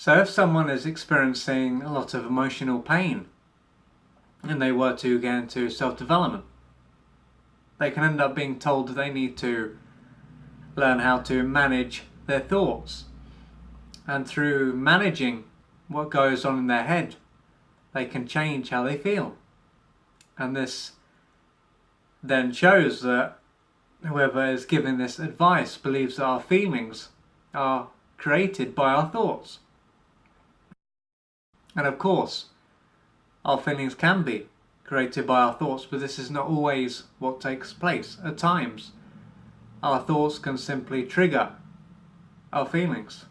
So if someone is experiencing a lot of emotional pain and they were to get into self-development, they can end up being told that they need to learn how to manage their thoughts. And through managing what goes on in their head, they can change how they feel. And this then shows that whoever is giving this advice believes that our feelings are created by our thoughts. And of course, our feelings can be created by our thoughts, but this is not always what takes place. At times, our thoughts can simply trigger our feelings.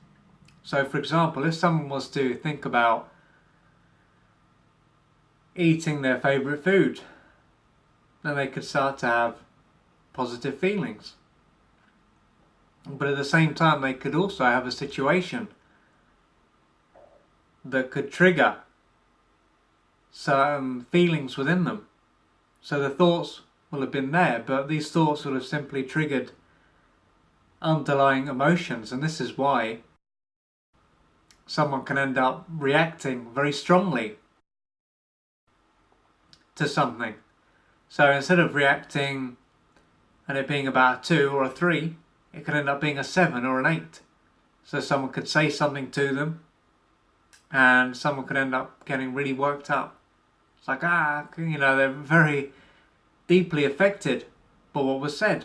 So for example, if someone was to think about eating their favourite food, then they could start to have positive feelings. But at the same time, they could also have a situation that could trigger certain feelings within them. So the thoughts will have been there, but these thoughts will have simply triggered underlying emotions, and this is why someone can end up reacting very strongly to something. So instead of reacting and it being about a 2 or a 3, it can end up being a 7 or an 8. So someone could say something to them and someone could end up getting really worked up. It's like, they're very deeply affected by what was said.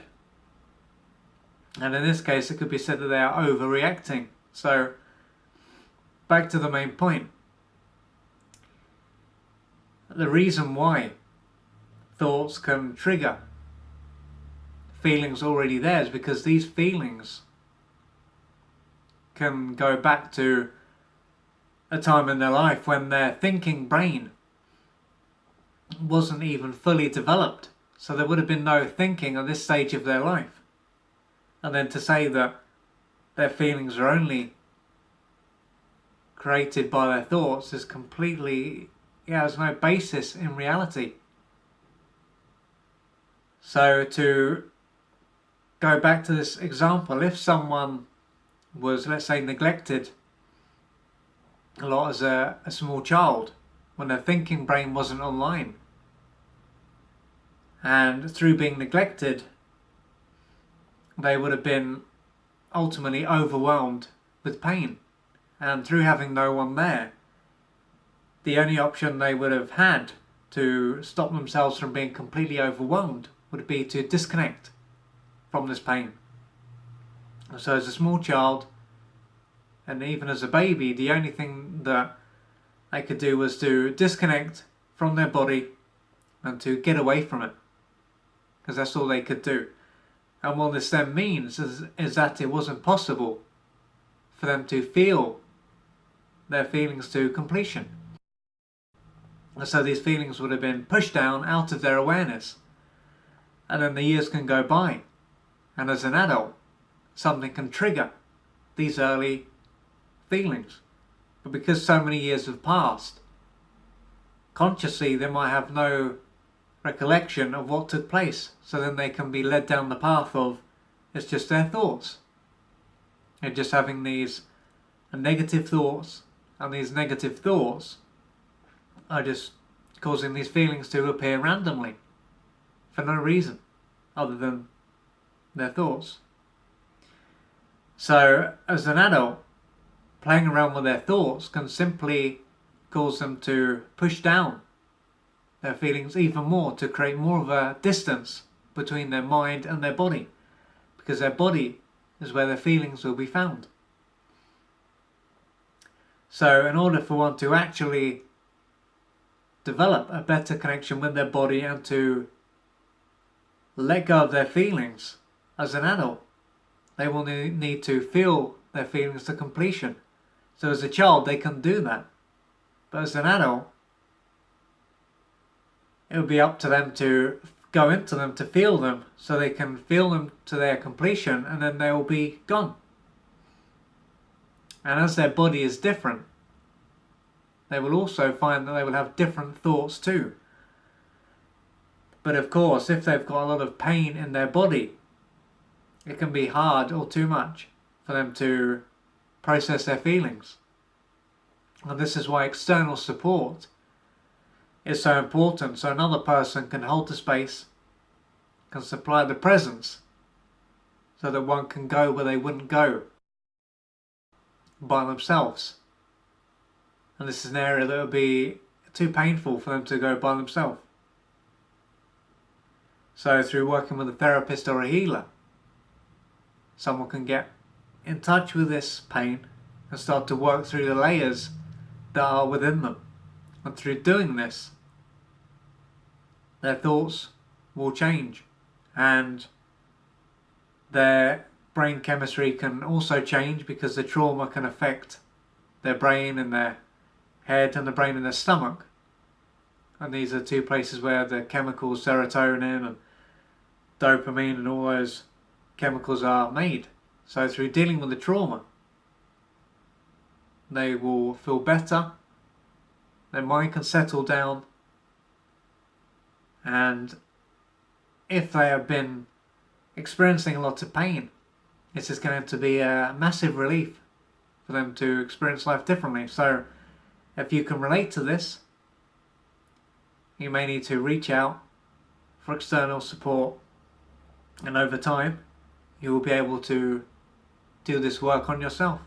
And in this case, it could be said that they are overreacting. So back to the main point. The reason why thoughts can trigger feelings already there is because these feelings can go back to a time in their life when their thinking brain wasn't even fully developed. So there would have been no thinking at this stage of their life. And then to say that their feelings are only created by their thoughts is completely, there's no basis in reality. So to go back to this example, if someone was, let's say, neglected a lot as a small child, when their thinking brain wasn't online, and through being neglected, they would have been ultimately overwhelmed with pain. And through having no one there, the only option they would have had to stop themselves from being completely overwhelmed would be to disconnect from this pain. So as a small child, and even as a baby, the only thing that they could do was to disconnect from their body and to get away from it, because that's all they could do. And what this then means is that it wasn't possible for them to feel their feelings to completion. And so these feelings would have been pushed down out of their awareness. And then the years can go by. And as an adult, something can trigger these early feelings. But because so many years have passed, consciously they might have no recollection of what took place. So then they can be led down the path of, it's just their thoughts. They're just having these negative thoughts, and these negative thoughts are just causing these feelings to appear randomly for no reason other than their thoughts. So as an adult, playing around with their thoughts can simply cause them to push down their feelings even more, to create more of a distance between their mind and their body, because their body is where their feelings will be found. So in order for one to actually develop a better connection with their body and to let go of their feelings as an adult, they will need to feel their feelings to completion. So as a child they can do that, but as an adult it would be up to them to go into them, to feel them, so they can feel them to their completion, and then they will be gone. And as their body is different, they will also find that they will have different thoughts too. But of course, if they've got a lot of pain in their body, it can be hard or too much for them to process their feelings. And this is why external support is so important, so another person can hold the space, can supply the presence, so that one can go where they wouldn't go by themselves. And this is an area that would be too painful for them to go by themselves. So through working with a therapist or a healer, someone can get in touch with this pain and start to work through the layers that are within them. And through doing this, their thoughts will change, and their brain chemistry can also change, because the trauma can affect their brain and their head and the brain and their stomach. And these are two places where the chemicals serotonin and dopamine and all those chemicals are made. So through dealing with the trauma, they will feel better, their mind can settle down, and if they have been experiencing a lot of pain, this is going to be a massive relief for them to experience life differently. So if you can relate to this, you may need to reach out for external support, and over time you will be able to do this work on yourself.